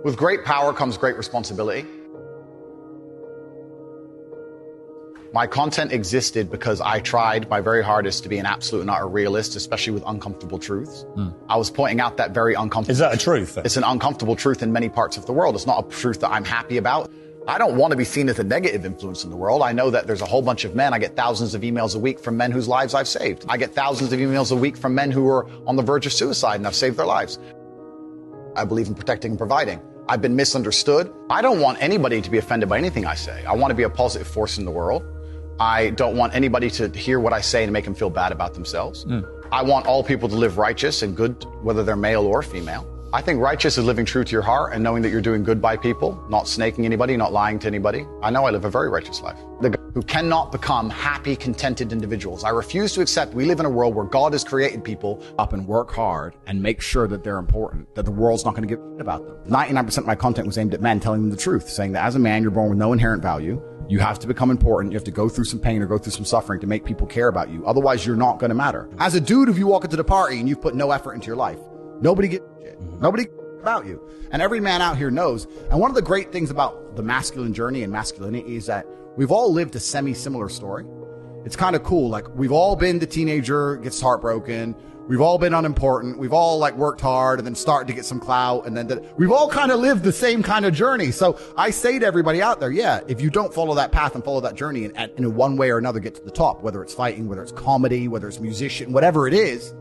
With great power comes great responsibility. My content existed because I tried my very hardest to be an absolute and utter realist, especially with uncomfortable truths. I was pointing out that very uncomfortable... Is that a truth? It's an uncomfortable truth in many parts of the world. It's not a truth that I'm happy about. I don't want to be seen as a negative influence in the world. I know that there's a whole bunch of men. I get thousands of emails a week from men whose lives I've saved. I get thousands of emails a week from men who are on the verge of suicide and I've saved their lives. I believe in protecting and providing. I've been misunderstood. I don't want anybody to be offended by anything I say. I want to be a positive force in the world. I don't want anybody to hear what I say and make them feel bad about themselves. I want all people to live righteous and good, whether they're male or female. I think righteous is living true to your heart and knowing that you're doing good by people, not snaking anybody, not lying to anybody. I know I live a very righteous life. Who cannot become happy, contented individuals. I refuse to accept we live in a world where God has created people up and work hard and make sure that they're important, that the world's not going to give a about them. 99% of my content was aimed at men telling them the truth, saying that as a man, you're born with no inherent value. You have to become important. You have to go through some pain or go through some suffering to make people care about you. Otherwise, you're not going to matter. As a dude, if you walk into the party and you've put no effort into your life, nobody gives a shit. Nobody about you. And every man out here knows. And one of the great things about the masculine journey and masculinity is that we've all lived a semi-similar story. It's kind of cool. Like, we've all been the teenager, gets heartbroken. We've all been unimportant. We've all worked hard and then started to get some clout. And then we've all kind of lived the same kind of journey. So I say to everybody out there, yeah, if you don't follow that path and follow that journey and in one way or another get to the top, whether it's fighting, whether it's comedy, whether it's musician, whatever it is,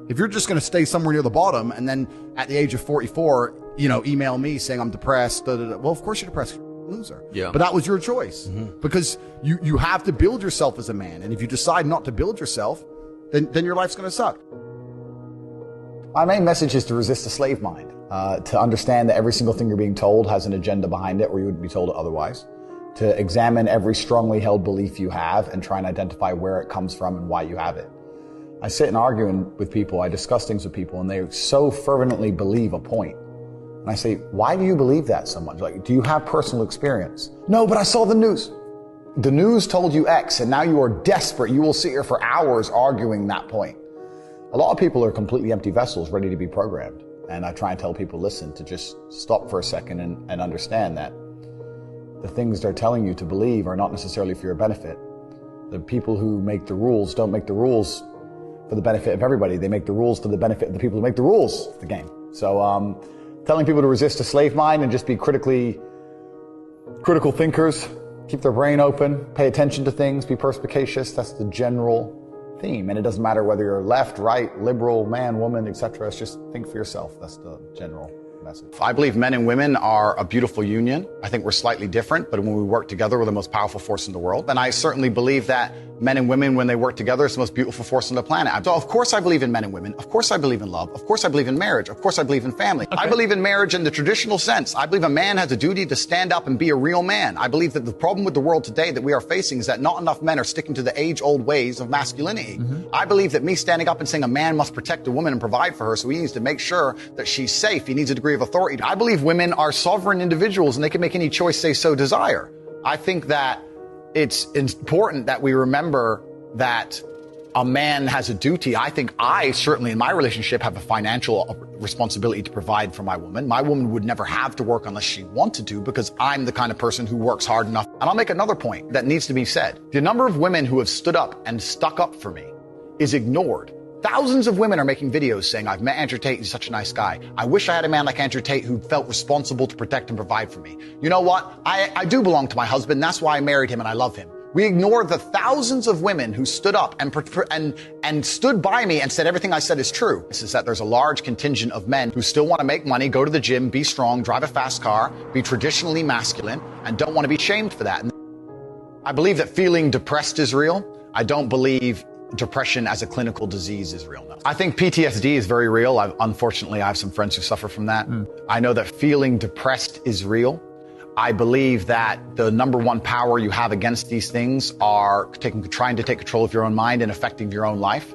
if you're just going to stay somewhere near the bottom and then at the age of 44, email me saying I'm depressed, well, of course you're depressed. Loser. Yeah. But that was your choice because you have to build yourself as a man. And if you decide not to build yourself, then your life's going to suck. My main message is to resist the slave mind, to understand that every single thing you're being told has an agenda behind it or you wouldn't be told it otherwise, to examine every strongly held belief you have and try and identify where it comes from and why you have it. I sit and argue with people, I discuss things with people, and they so fervently believe a point. And I say, why do you believe that so much? Like, do you have personal experience? No, but I saw the news. The news told you X, and now you are desperate. You will sit here for hours arguing that point. A lot of people are completely empty vessels ready to be programmed. And I try and tell people, listen, to just stop for a second and understand that the things they're telling you to believe are not necessarily for your benefit. The people who make the rules don't make the rules for the benefit of everybody. They make the rules for the benefit of the people who make the rules of the game. So telling people to resist a slave mind and just be critical thinkers, keep their brain open, pay attention to things, be perspicacious, that's the general theme. And it doesn't matter whether you're left, right, liberal, man, woman, etc. It's just think for yourself. That's the general message. I believe men and women are a beautiful union. I think we're slightly different, but when we work together, we're the most powerful force in the world. And I certainly believe that men and women, when they work together, it's the most beautiful force on the planet. So of course I believe in men and women. Of course I believe in love. Of course I believe in marriage. Of course I believe in family. Okay. I believe in marriage in the traditional sense. I believe a man has a duty to stand up and be a real man. I believe that the problem with the world today that we are facing is that not enough men are sticking to the age-old ways of masculinity. I believe that me standing up and saying a man must protect a woman and provide for her, so he needs to make sure that she's safe. He needs a degree of authority. I believe women are sovereign individuals and they can make any choice they so desire. I think that it's important that we remember that a man has a duty. I think I certainly in my relationship have a financial responsibility to provide for my woman. My woman would never have to work unless she wanted to because I'm the kind of person who works hard enough. And I'll make another point that needs to be said. The number of women who have stood up and stuck up for me is ignored. Thousands of women are making videos saying, I've met Andrew Tate, he's such a nice guy. I wish I had a man like Andrew Tate who felt responsible to protect and provide for me. You know what? I do belong to my husband. That's why I married him and I love him. We ignore the thousands of women who stood up and stood by me and said everything I said is true. This is that there's a large contingent of men who still want to make money, go to the gym, be strong, drive a fast car, be traditionally masculine, and don't want to be shamed for that. And I believe that feeling depressed is real. I don't believe depression as a clinical disease is real. No. I think PTSD is very real. Unfortunately, I have some friends who suffer from that. I know that feeling depressed is real. I believe that the number one power you have against these things are trying to take control of your own mind and affecting your own life.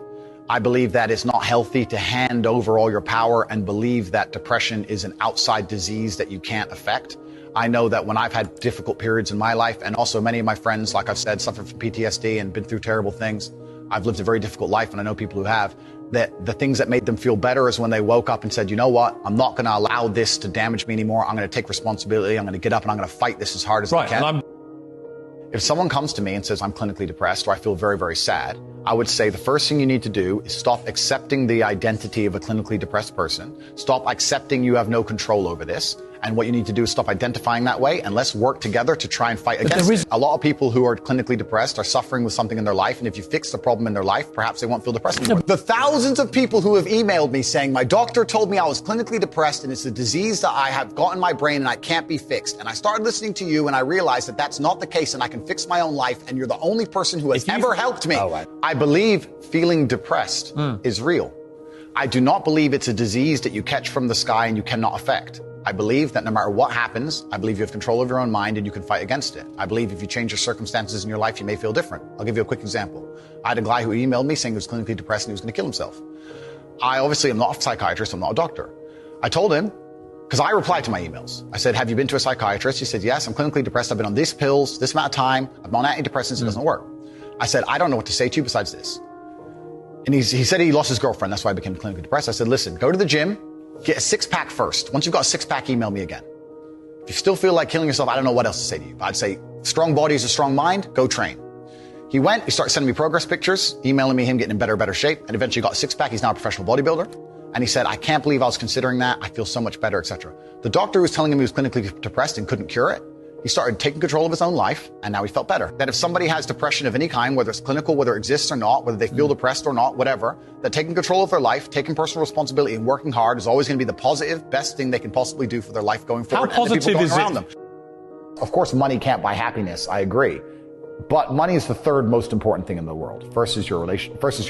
I believe that it's not healthy to hand over all your power and believe that depression is an outside disease that you can't affect. I know that when I've had difficult periods in my life, and also many of my friends, like I've said, suffer from PTSD and been through terrible things. I've lived a very difficult life, and I know people who have. that the things that made them feel better is when they woke up and said, you know what, I'm not going to allow this to damage me anymore. I'm going to take responsibility. I'm going to get up and I'm going to fight this as hard as I can. If someone comes to me and says, I'm clinically depressed or I feel very, very sad, I would say the first thing you need to do is stop accepting the identity of a clinically depressed person. Stop accepting you have no control over this. And what you need to do is stop identifying that way, and let's work together to try and fight against it. A lot of people who are clinically depressed are suffering with something in their life, and if you fix the problem in their life, perhaps they won't feel depressed anymore. The thousands of people who have emailed me saying, my doctor told me I was clinically depressed, and it's a disease that I have got in my brain and I can't be fixed. And I started listening to you, and I realized that that's not the case, and I can fix my own life, and you're the only person who has ever helped me. I believe feeling depressed is real. I do not believe it's a disease that you catch from the sky and you cannot affect. I believe that no matter what happens, I believe you have control of your own mind and you can fight against it. I believe if you change your circumstances in your life, you may feel different. I'll give you a quick example. I had a guy who emailed me saying he was clinically depressed and he was going to kill himself. I obviously am not a psychiatrist, I'm not a doctor. I told him, because I replied to my emails. I said, have you been to a psychiatrist? He said, yes, I'm clinically depressed. I've been on these pills, this amount of time. I'm on antidepressants, it doesn't work. I said, I don't know what to say to you besides this. And he said he lost his girlfriend, that's why I became clinically depressed. I said, listen, go to the gym, get a six-pack first. Once you've got a six-pack, email me again. If you still feel like killing yourself, I don't know what else to say to you. But I'd say, strong body is a strong mind, go train. He went, he started sending me progress pictures, emailing me him getting in better shape, and eventually got a six-pack. He's now a professional bodybuilder. And he said, I can't believe I was considering that. I feel so much better, etc. The doctor who was telling him he was clinically depressed and couldn't cure it, he started taking control of his own life, and now he felt better. That if somebody has depression of any kind, whether it's clinical, whether it exists or not, whether they feel depressed or not, whatever, that taking control of their life, taking personal responsibility, and working hard is always going to be the positive, best thing they can possibly do for their life going forward. How positive is it? Them. Of course, money can't buy happiness. I agree. But money is the third most important thing in the world. First is your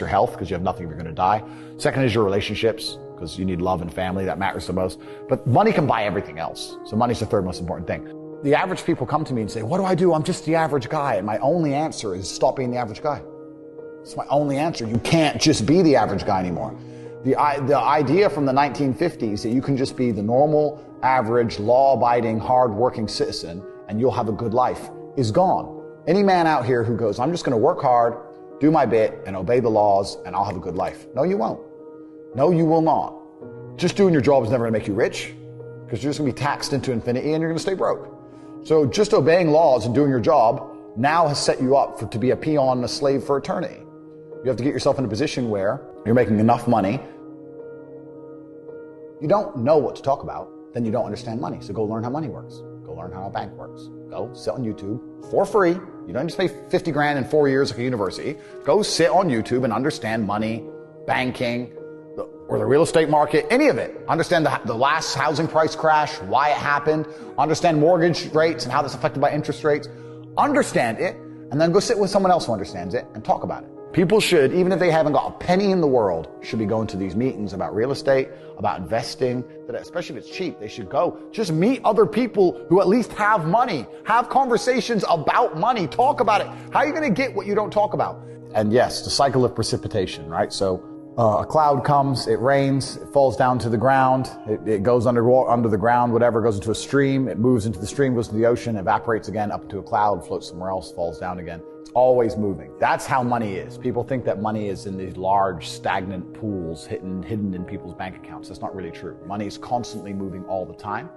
health, because you have nothing if you're going to die. Second is your relationships, because you need love and family. That matters the most. But money can buy everything else. So money's the third most important thing. The average people come to me and say, what do I do? I'm just the average guy. And my only answer is stop being the average guy. It's my only answer. You can't just be the average guy anymore. The idea from the 1950s that you can just be the normal, average, law-abiding, hard-working citizen and you'll have a good life is gone. Any man out here who goes, I'm just going to work hard, do my bit, and obey the laws, and I'll have a good life. No, you won't. No, you will not. Just doing your job is never going to make you rich, because you're just going to be taxed into infinity and you're going to stay broke. So just obeying laws and doing your job now has set you up to be a peon and a slave for eternity. You have to get yourself in a position where you're making enough money. You don't know what to talk about, then you don't understand money. So go learn how money works. Go learn how a bank works. Go sit on YouTube for free. You don't just pay 50 grand in 4 years like a university. Go sit on YouTube and understand money, banking, or the real estate market, any of it. Understand the last housing price crash, why it happened. Understand mortgage rates and how that's affected by interest rates. Understand it, and then go sit with someone else who understands it and talk about it. People should, even if they haven't got a penny in the world, should be going to these meetings about real estate, about investing, that especially if it's cheap, they should go. Just meet other people who at least have money. Have conversations about money. Talk about it. How are you going to get what you don't talk about? And yes, the cycle of precipitation, right? So a cloud comes, it rains, it falls down to the ground, it goes under the ground, whatever, goes into a stream, it moves into the stream, goes to the ocean, evaporates again, up into a cloud, floats somewhere else, falls down again. It's always moving. That's how money is. People think that money is in these large, stagnant pools hidden in people's bank accounts. That's not really true. Money is constantly moving all the time.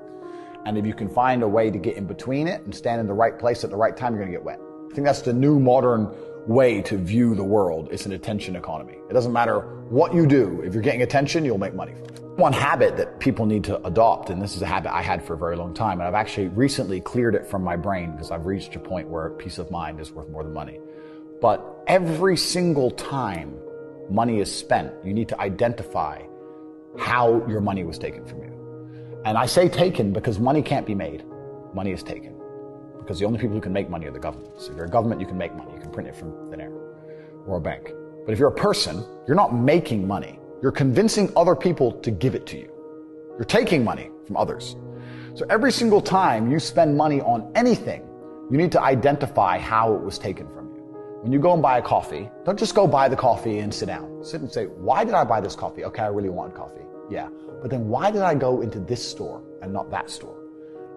And if you can find a way to get in between it and stand in the right place at the right time, you're going to get wet. I think that's the new modern way to view the world. It's an attention economy. It doesn't matter what you do. If you're getting attention, you'll make money from it. One habit that people need to adopt, and this is a habit I had for a very long time, and I've actually recently cleared it from my brain because I've reached a point where peace of mind is worth more than money. But every single time money is spent, you need to identify how your money was taken from you. And I say taken because money can't be made. Money is taken. Because the only people who can make money are the governments. If you're a government, you can make money. You can print it from thin air or a bank. But if you're a person, you're not making money. You're convincing other people to give it to you. You're taking money from others. So every single time you spend money on anything, you need to identify how it was taken from you. When you go and buy a coffee, don't just go buy the coffee and sit down. Sit and say, why did I buy this coffee? Okay, I really wanted coffee. Yeah. But then why did I go into this store and not that store?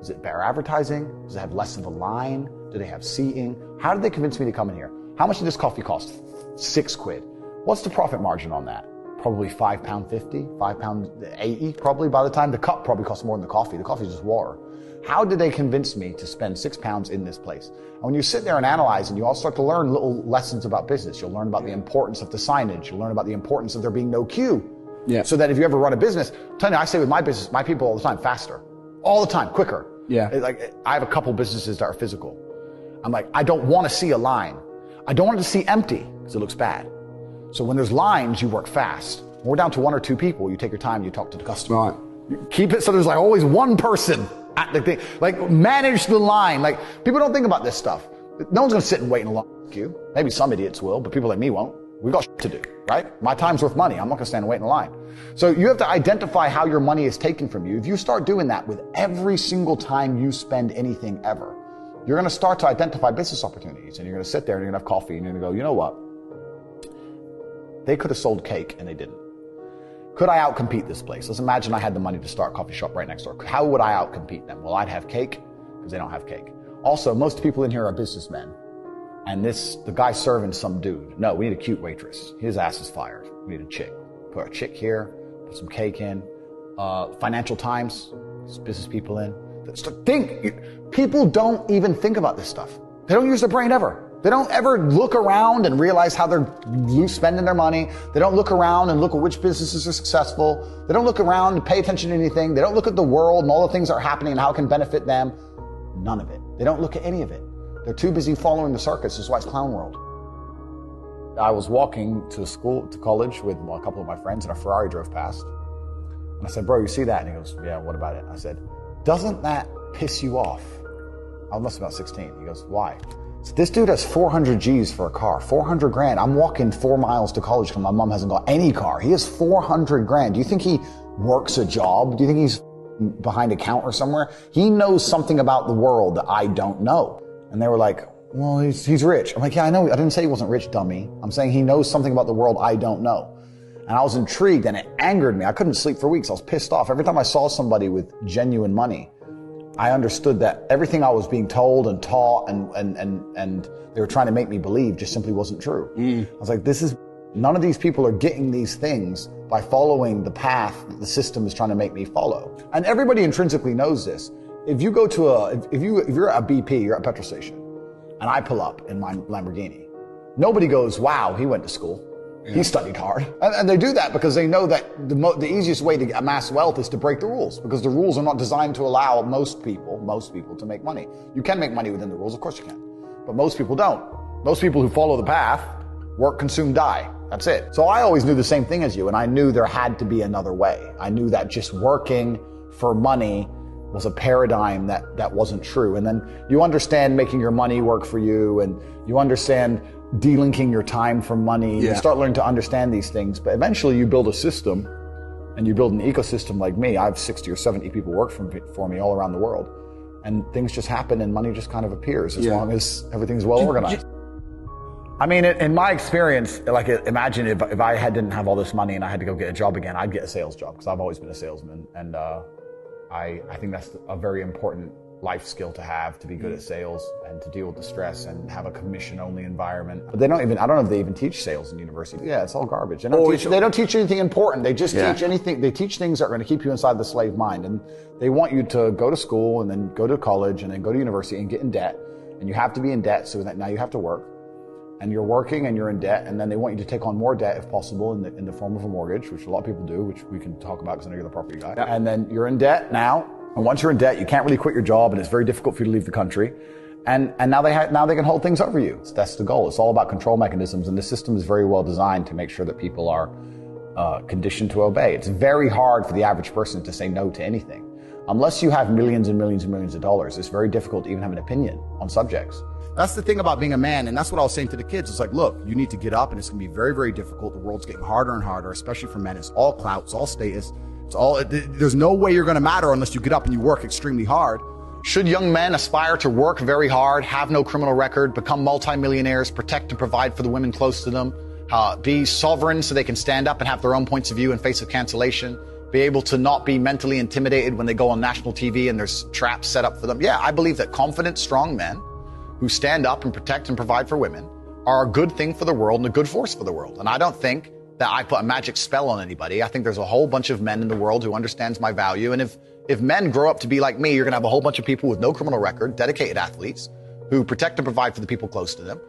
Is it better advertising? Does it have less of a line? Do they have seating? How did they convince me to come in here? How much did this coffee cost? 6 quid. What's the profit margin on that? probably £5.50, £5.80 probably by the time. The cup probably costs more than the coffee. The coffee is just water. How did they convince me to spend £6 in this place? And when you sit there and analyze and you all start to learn little lessons about business, you'll learn about the importance of the signage. You'll learn about the importance of there being no queue. Yeah. So that if you ever run a business, I say with my business, my people all the time, faster. All the time, quicker. Yeah. Like I have a couple businesses that are physical. I'm like, I don't want to see a line. I don't want it to see empty because it looks bad. So when there's lines, you work fast. When we're down to 1 or 2 people, you take your time, you talk to the customer. Right. You keep it so there's like always one person at the thing. Like manage the line. Like people don't think about this stuff. No one's going to sit and wait in a long queue. Maybe some idiots will, but people like me won't. We got shit to do, right? My time's worth money. I'm not going to stand and wait in a line. So you have to identify how your money is taken from you. If you start doing that with every single time you spend anything ever, you're going to start to identify business opportunities, and you're going to sit there and you're going to have coffee and you're going to go, you know what? They could have sold cake and they didn't. Could I outcompete this place? Let's imagine I had the money to start a coffee shop right next door. How would I outcompete them? Well, I'd have cake because they don't have cake. Also, most people in here are businessmen. And the guy serving some dude. No, we need a cute waitress. His ass is fired. We need a chick. Put a chick here, put some cake in. Financial Times, there's business people in. People don't even think about this stuff. They don't use their brain ever. They don't ever look around and realize how they're spending their money. They don't look around and look at which businesses are successful. They don't look around and pay attention to anything. They don't look at the world and all the things that are happening and how it can benefit them. None of it. They don't look at any of it. They're too busy following the circus. This is why it's clown world. I was walking to college with a couple of my friends, and a Ferrari drove past. And I said, bro, you see that? And he goes, yeah, what about it? I said, doesn't that piss you off? I must be about 16. He goes, why? So this dude has 400 G's for a car, 400 grand. I'm walking 4 miles to college because my mom hasn't got any car. He has 400 grand. Do you think he works a job? Do you think he's behind a counter somewhere? He knows something about the world that I don't know. And they were like, well, he's rich. I'm like, yeah, I know. I didn't say he wasn't rich, dummy. I'm saying he knows something about the world I don't know. And I was intrigued and it angered me. I couldn't sleep for weeks. I was pissed off. Every time I saw somebody with genuine money, I understood that everything I was being told and taught and they were trying to make me believe just simply wasn't true. I was like, none of these people are getting these things by following the path that the system is trying to make me follow. And everybody intrinsically knows this. If you go to if you're at a BP, you're at a petrol station, and I pull up in my Lamborghini, nobody goes, wow, he went to school. Yeah. He studied hard. And they do that because they know that the easiest way to amass wealth is to break the rules, because the rules are not designed to allow most people to make money. You can make money within the rules, of course you can. But most people don't. Most people who follow the path work, consume, die. That's it. So I always knew the same thing as you, and I knew there had to be another way. I knew that just working for money was a paradigm that wasn't true. And then you understand making your money work for you, and you understand delinking your time for money. Yeah. You start learning to understand these things, but eventually you build a system and you build an ecosystem like me. I have 60 or 70 people work for me all around the world, and things just happen and money just kind of appears as long as everything's well organized. I mean, in my experience, like imagine if I didn't have all this money and I had to go get a job again, I'd get a sales job because I've always been a salesman. And I think that's a very important life skill to have, to be good at sales and to deal with the stress and have a commission-only environment. But I don't know if they even teach sales in university. Yeah, it's all garbage. They don't teach anything important. They just teach anything. They teach things that are going to keep you inside the slave mind. And they want you to go to school and then go to college and then go to university and get in debt. And you have to be in debt so that now you have to work. And you're working and you're in debt, and then they want you to take on more debt if possible in the form of a mortgage, which a lot of people do, which we can talk about because I know you're the property guy. Yeah. And then you're in debt now, and once you're in debt, you can't really quit your job, and it's very difficult for you to leave the country. And now they can hold things over you. That's the goal. It's all about control mechanisms, and the system is very well designed to make sure that people are conditioned to obey. It's very hard for the average person to say no to anything. Unless you have millions and millions and millions of dollars, it's very difficult to even have an opinion on subjects. That's the thing about being a man, and that's what I was saying to the kids. It's like, look, you need to get up, and it's going to be very, very difficult. The world's getting harder and harder, especially for men. It's all clout, it's all status, there's no way you're going to matter unless you get up and you work extremely hard. Should young men aspire to work very hard, have no criminal record, become multimillionaires, protect and provide for the women close to them, be sovereign so they can stand up and have their own points of view in face of cancellation, be able to not be mentally intimidated when they go on national TV and there's traps set up for them? Yeah, I believe that confident, strong men who stand up and protect and provide for women are a good thing for the world and a good force for the world. And I don't think that I put a magic spell on anybody. I think there's a whole bunch of men in the world who understands my value. And if men grow up to be like me, you're going to have a whole bunch of people with no criminal record, dedicated athletes, who protect and provide for the people close to them,